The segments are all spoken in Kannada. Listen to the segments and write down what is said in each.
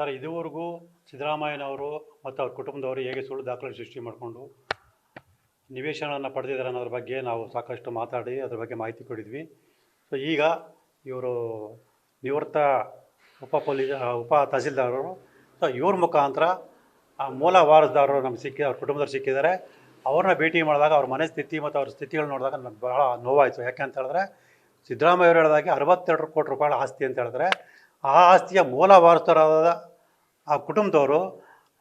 ಸರ್, ಇದುವರೆಗೂ ಸಿದ್ದರಾಮಯ್ಯನವರು ಮತ್ತು ಅವ್ರ ಕುಟುಂಬದವರು ಹೇಗೆ ಸುಳ್ಳು ದಾಖಲೆ ಸೃಷ್ಟಿ ಮಾಡಿಕೊಂಡು ನಿವೇಶನವನ್ನು ಪಡೆದಿದ್ದಾರೆ ಅನ್ನೋದ್ರ ಬಗ್ಗೆ ನಾವು ಸಾಕಷ್ಟು ಮಾತಾಡಿ ಅದ್ರ ಬಗ್ಗೆ ಮಾಹಿತಿ ಕೊಟ್ಟಿದ್ವಿ. ಸೊ ಈಗ ಇವರು ನಿವೃತ್ತ ಉಪ ತಹಸೀಲ್ದಾರರು, ಸೊ ಇವ್ರ ಮುಖಾಂತರ ಆ ಮೂಲ ವಾರಸುದಾರರು ನಮ್ಗೆ ಅವ್ರ ಕುಟುಂಬದವ್ರು ಸಿಕ್ಕಿದ್ದಾರೆ. ಅವ್ರನ್ನ ಭೇಟಿ ಮಾಡಿದಾಗ ಅವ್ರ ಮನೆ ಸ್ಥಿತಿ ಮತ್ತು ಅವ್ರ ಸ್ಥಿತಿಗಳು ನೋಡಿದಾಗ ನನಗೆ ಭಾಳ ನೋವಾಯಿತು. ಯಾಕೆ ಅಂತ ಹೇಳಿದ್ರೆ, ಸಿದ್ದರಾಮಯ್ಯ ಅವರು ಹೇಳಿದಾಗೆ 62 ಕೋಟಿ ರೂಪಾಯಿ ಆಸ್ತಿ ಅಂತ ಹೇಳಿದ್ರೆ, ಆ ಆಸ್ತಿಯ ಮೂಲ ವಾರಸುದಾರರಾದ ಆ ಕುಟುಂಬದವರು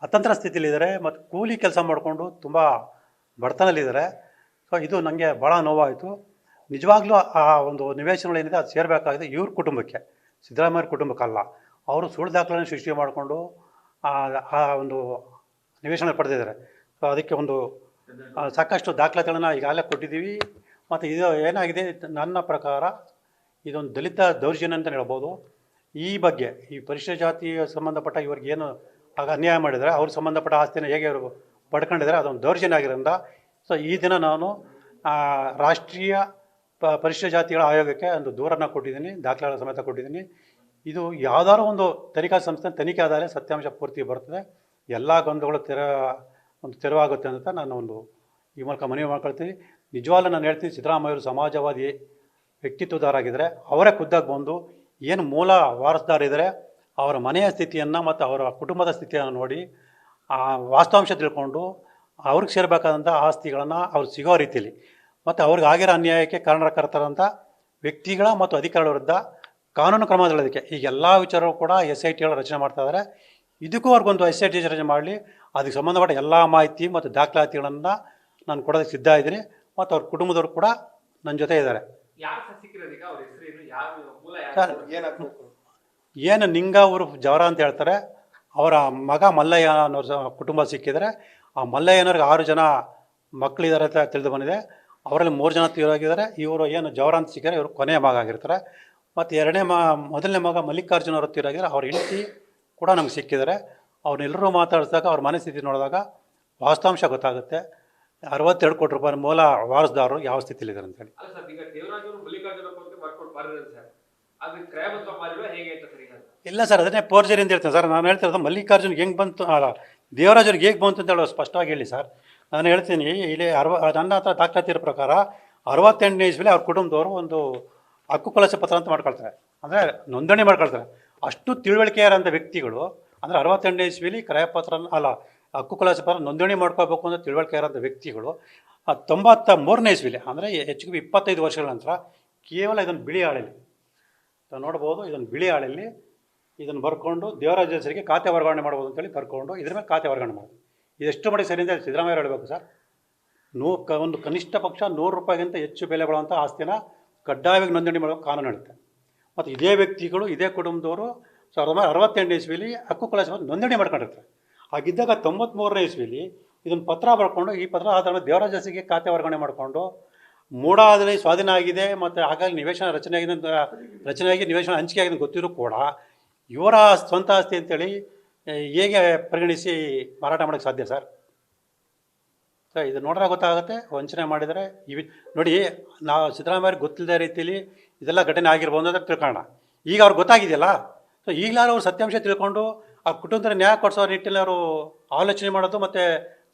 ಅತಂತ್ರ ಸ್ಥಿತಿಲಿದ್ದಾರೆ ಮತ್ತು ಕೂಲಿ ಕೆಲಸ ಮಾಡಿಕೊಂಡು ತುಂಬ ಬಡತನಲ್ಲಿದ್ದಾರೆ. ಸೊ ಇದು ನನಗೆ ಭಾಳ ನೋವಾಯಿತು. ನಿಜವಾಗ್ಲೂ ಆ ಒಂದು ನಿವೇಶನಗಳೇನಿದೆ ಅದು ಸೇರಬೇಕಾಗಿದೆ ಇವ್ರ ಕುಟುಂಬಕ್ಕೆ, ಸಿದ್ದರಾಮಯ್ಯ ಕುಟುಂಬಕ್ಕಲ್ಲ. ಅವರು ಸುಳ್ಳು ದಾಖಲೆಯನ್ನು ಸೃಷ್ಟಿ ಮಾಡಿಕೊಂಡು ಆ ಒಂದು ನಿವೇಶನ ಪಡೆದಿದ್ದಾರೆ. ಸೊ ಅದಕ್ಕೆ ಒಂದು ಸಾಕಷ್ಟು ದಾಖಲಾತಿಗಳನ್ನು ಈಗಾಗಲೇ ಕೊಟ್ಟಿದ್ದೀವಿ. ಮತ್ತು ಇದು ಏನಾಗಿದೆ, ನನ್ನ ಪ್ರಕಾರ ಇದೊಂದು ದಲಿತ ದೌರ್ಜನ್ಯ ಅಂತ ಹೇಳ್ಬೋದು. ಈ ಬಗ್ಗೆ ಈ ಪರಿಶಿಷ್ಟ ಜಾತಿಗೆ ಸಂಬಂಧಪಟ್ಟ ಇವ್ರಿಗೇನು ಆಗ ಅನ್ಯಾಯ ಮಾಡಿದರೆ ಅವ್ರಿಗೆ ಸಂಬಂಧಪಟ್ಟ ಆಸ್ತಿನ ಹೇಗೆ ಅವರು ಪಡ್ಕೊಂಡಿದ್ದಾರೆ, ಅದೊಂದು ದೌರ್ಜನ್ಯ ಆಗಿರೋದ್ರಿಂದ ಸೊ ಈ ದಿನ ನಾನು ರಾಷ್ಟ್ರೀಯ ಪರಿಶಿಷ್ಟ ಜಾತಿಗಳ ಆಯೋಗಕ್ಕೆ ಒಂದು ದೂರನ್ನು ಕೊಟ್ಟಿದ್ದೀನಿ, ದಾಖಲೆಗಳ ಸಮೇತ ಕೊಟ್ಟಿದ್ದೀನಿ. ಇದು ಯಾವುದಾದ್ರು ಒಂದು ತನಿಖಾ ಸಂಸ್ಥೆ ತನಿಖೆ ಆದಾಗಲೇ ಸತ್ಯಾಂಶ ಪೂರ್ತಿ ಬರ್ತದೆ, ಎಲ್ಲ ಗೊಂದಲಗಳು ತೆರವಾಗುತ್ತೆ ಅಂತ ನಾನು ಒಂದು ಈ ಮೂಲಕ ಮನವಿ ಮಾಡ್ಕೊಳ್ತೀನಿ. ನಿಜವಾಗ್ಲೂ ನಾನು ಹೇಳ್ತೀನಿ, ಸಿದ್ದರಾಮಯ್ಯವರು ಸಮಾಜವಾದಿ ವ್ಯಕ್ತಿತ್ವದಾರಾಗಿದ್ದರೆ ಅವರೇ ಖುದ್ದಾಗಿ ಬಂದು ಏನು ಮೂಲ ವಾರಸುದಾರ ಇದ್ದರೆ ಅವರ ಮನೆಯ ಸ್ಥಿತಿಯನ್ನು ಮತ್ತು ಅವರ ಕುಟುಂಬದ ಸ್ಥಿತಿಯನ್ನು ನೋಡಿ ಆ ವಾಸ್ತವಾಂಶ ತಿಳ್ಕೊಂಡು ಅವ್ರಿಗೆ ಸೇರಬೇಕಾದಂಥ ಆಸ್ತಿಗಳನ್ನು ಅವ್ರು ಸಿಗೋ ರೀತಿಯಲ್ಲಿ ಮತ್ತು ಅವ್ರಿಗೆ ಆಗಿರೋ ಅನ್ಯಾಯಕ್ಕೆ ಕಾರಣಕರ್ತರಂಥ ವ್ಯಕ್ತಿಗಳ ಮತ್ತು ಅಧಿಕಾರಿಗಳ ವಿರುದ್ಧ ಕಾನೂನು ಕ್ರಮ ತಗೊಳ್ಳೋದಕ್ಕೆ ಈಗ ಎಲ್ಲ ವಿಚಾರವೂ ಕೂಡ SITಗಳು ರಚನೆ ಮಾಡ್ತಾಯಿದ್ದಾರೆ. ಇದಕ್ಕೂ ಅವ್ರಿಗೊಂದು SIT ರಚನೆ ಮಾಡಲಿ, ಅದಕ್ಕೆ ಸಂಬಂಧಪಟ್ಟ ಎಲ್ಲ ಮಾಹಿತಿ ಮತ್ತು ದಾಖಲಾತಿಗಳನ್ನು ನಾನು ಕೊಡೋದಕ್ಕೆ ಸಿದ್ಧ ಇದ್ದೀನಿ. ಮತ್ತು ಅವ್ರ ಕುಟುಂಬದವರು ಕೂಡ ನನ್ನ ಜೊತೆ ಇದ್ದಾರೆ. ಸರ್, ಏನು ನಿಂಗ ಅವರು ಜವರ ಅಂತ ಹೇಳ್ತಾರೆ, ಅವರ ಮಗ ಮಲ್ಲಯ್ಯ ಅನ್ನೋರ ಕುಟುಂಬ ಸಿಕ್ಕಿದರೆ ಆ ಮಲ್ಲಯ್ಯನವ್ರಿಗೆ 6 ಜನ ಮಕ್ಕಳಿದ್ದಾರೆ ಅಂತ ತಿಳಿದು ಬಂದಿದೆ. ಅವರಲ್ಲಿ 3 ಜನ ತೀರೋಗಿದ್ದಾರೆ. ಇವರು ಏನು ಜವರ ಅಂತ ಸಿಕ್ಕಿದ್ದಾರೆ, ಇವರು ಕೊನೆಯ ಮಗ ಆಗಿರ್ತಾರೆ. ಮತ್ತು ಮೊದಲನೇ ಮಗ ಮಲ್ಲಿಕಾರ್ಜುನ ಅವರು ತೀರೋಗಿದ್ದಾರೆ. ಅವ್ರ ಹೆಂಡತಿ ಕೂಡ ನಮ್ಗೆ ಸಿಕ್ಕಿದ್ದಾರೆ. ಅವ್ರನ್ನೆಲ್ಲರೂ ಮಾತಾಡಿಸಿದಾಗ ಅವ್ರ ಮನೆ ಸ್ಥಿತಿ ನೋಡಿದಾಗ ವಾಸ್ತವಾಂಶ ಗೊತ್ತಾಗುತ್ತೆ. 62 ಕೋಟಿ ರೂಪಾಯಿ ಮೂಲ ವಾರಸುದಾರರು ಯಾವ ಸ್ಥಿತಿಲಿದ್ದಾರೆ ಅಂತೇಳಿ. ಇಲ್ಲ ಸರ್, ಅದನ್ನೇ ಫೋರ್ಜರಿ ಅಂತ ಹೇಳ್ತೇನೆ ಸರ್. ನಾನು ಹೇಳ್ತಿರೋದು ಮಲ್ಲಿಕಾರ್ಜುನ್ಗೆ ಹೆಂಗೆ ಬಂತು, ದೇವರಾಜವ್ರಿಗೆ ಹೇಗೆ ಬಂತು ಅಂತ ಹೇಳೋ ಸ್ಪಷ್ಟವಾಗಿ ಹೇಳಿ ಸರ್. ನಾನು ಹೇಳ್ತೀನಿ, ಇಲ್ಲಿ ನನ್ನ ಹತ್ರ ದಾಖಲಾತಿ ಇರೋ ಪ್ರಕಾರ 68ನೇ ಇಸ್ವಿಲಿ ಅವ್ರ ಕುಟುಂಬದವರು ಒಂದು ಹಕ್ಕುಕುಲಾಸೆ ಪತ್ರ ಅಂತ ಮಾಡ್ಕೊಳ್ತಾರೆ, ಅಂದರೆ ನೋಂದಣಿ ಮಾಡ್ಕೊಳ್ತಾರೆ. ಅಷ್ಟು ತಿಳುವಳಿಕೆಯಾರಂಥ ವ್ಯಕ್ತಿಗಳು, ಅಂದರೆ 68ನೇ ಇಸ್ವಿಲಿ ಕ್ರಯಪತ್ರ ಹಕ್ಕುಕುಲಾಸೆ ಪತ್ರ ನೋಂದಣಿ ಮಾಡ್ಕೋಬೇಕು ಅಂತ ತಿಳುವಳಿಕೆಯಾರಂಥ ವ್ಯಕ್ತಿಗಳು 93ನೇ ಇಸ್ವಿಲಿ, ಅಂದರೆ ಹೆಚ್ಚಿಗೆ 25 ವರ್ಷಗಳ ನಂತರ ಕೇವಲ ಇದನ್ನು ಬಿಳಿ ಹಾಳೆಯಲ್ಲಿ ನೋಡ್ಬೋದು. ಇದನ್ನು ಬಿಳಿ ಹಾಳೆಯಲ್ಲಿ ಇದನ್ನು ಬರ್ಕೊಂಡು ದೇವರಾಜ ಹೆಸರಿಗೆ ಖಾತೆ ವರ್ಗಾವಣೆ ಮಾಡ್ಬೋದು ಅಂತೇಳಿ ಬರ್ಕೊಂಡು ಇದ್ರ ಮೇಲೆ ಖಾತೆ ವರ್ಗಾವಣೆ ಮಾಡೋದು. ಇದೆಷ್ಟು ಮಟ್ಟಿಗೆ ಸರಿ ಅಂತ ಸಿದ್ದರಾಮಯ್ಯ ಹೇಳಬೇಕು ಸರ್. ಒಂದು ಕನಿಷ್ಠ ಪಕ್ಷ 100 ರೂಪಾಯಿಗಿಂತ ಹೆಚ್ಚು ಬೆಲೆ ಬಾಳುವಂಥ ಆಸ್ತಿನ ಕಡ್ಡಾಯವಾಗಿ ನೋಂದಣಿ ಮಾಡೋಕ್ಕೆ ಕಾನೂನು ಹೇಳುತ್ತೆ. ಮತ್ತು ಇದೇ ವ್ಯಕ್ತಿಗಳು ಇದೇ ಕುಟುಂಬದವರು 1968ನೇ ಇಸ್ವಿಲಿ ಹಕ್ಕುಕುಲಾಸೆ ನೋಂದಣಿ ಮಾಡ್ಕೊಂಡಿರ್ತಾರೆ. ಹಾಗಿದ್ದಾಗ 93ನೇ ಇಸ್ವಿಲಿ ಇದನ್ನು ಪತ್ರ ಬರ್ಕೊಂಡು ಈ ಪತ್ರ ಆಧಾರ ಮೇಲೆ ದೇವರಾಜ ಹೆಸರಿಗೆ ಖಾತೆ ವರ್ಗಾವಣೆ ಮಾಡಿಕೊಂಡು ಮೂಡಾದಲ್ಲಿ ಸ್ವಾಧೀನ ಆಗಿದೆ ಮತ್ತು ಹಾಗಾಗಿ ನಿವೇಶನ ರಚನೆಯಾಗಿ ನಿವೇಶನ ಹಂಚಿಕೆ ಆಗಿದೆ ಗೊತ್ತಿರೂ ಕೂಡ ಇವರ ಸ್ವಂತ ಆಸ್ತಿ ಅಂತೇಳಿ ಹೇಗೆ ಪರಿಗಣಿಸಿ ಮಾರಾಟ ಮಾಡೋಕ್ಕೆ ಸಾಧ್ಯ ಸರ್? ಸರ್, ಇದು ನೋಡ್ರೆ ಗೊತ್ತಾಗುತ್ತೆ ವಂಚನೆ ಮಾಡಿದರೆ. ನೋಡಿ, ನಾವು ಸಿದ್ದರಾಮಯ್ಯವ್ರಿಗೆ ಗೊತ್ತಿಲ್ಲದ ರೀತಿಯಲ್ಲಿ ಇದೆಲ್ಲ ಘಟನೆ ಆಗಿರ್ಬೋದು ಅಂತ ತಿಳ್ಕೊಳ್ಳೋಣ. ಈಗ ಅವ್ರಿಗೆ ಗೊತ್ತಾಗಿದೆಯಲ್ಲ, ಸೊ ಈಗಲಾದ್ರೂ ಅವ್ರು ಸತ್ಯಾಂಶ ತಿಳ್ಕೊಂಡು ಆ ಕುಟುಂಬದ ನ್ಯಾಯ ಕೊಡಿಸೋ ನಿಟ್ಟಿನಲ್ಲಿ ಅವರು ಆಲೋಚನೆ ಮಾಡೋದು ಮತ್ತು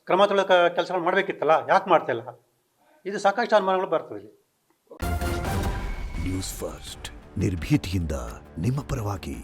ಕ್ರಮ ತಗೊಳ್ಳೋ ಕೆಲಸಗಳು ಮಾಡಬೇಕಿತ್ತಲ್ಲ, ಯಾಕೆ ಮಾಡ್ತಾಯಿಲ್ಲ? ಇದು ಸಾಕಷ್ಟು ಅನುಮಾನಗಳು ಬರ್ತದೆ ಇಲ್ಲಿ. ನ್ಯೂಸ್ ಫಸ್ಟ್, ನಿರ್ಭೀತಿಯಿಂದ ನಿಮ್ಮ ಪರವಾಗಿ.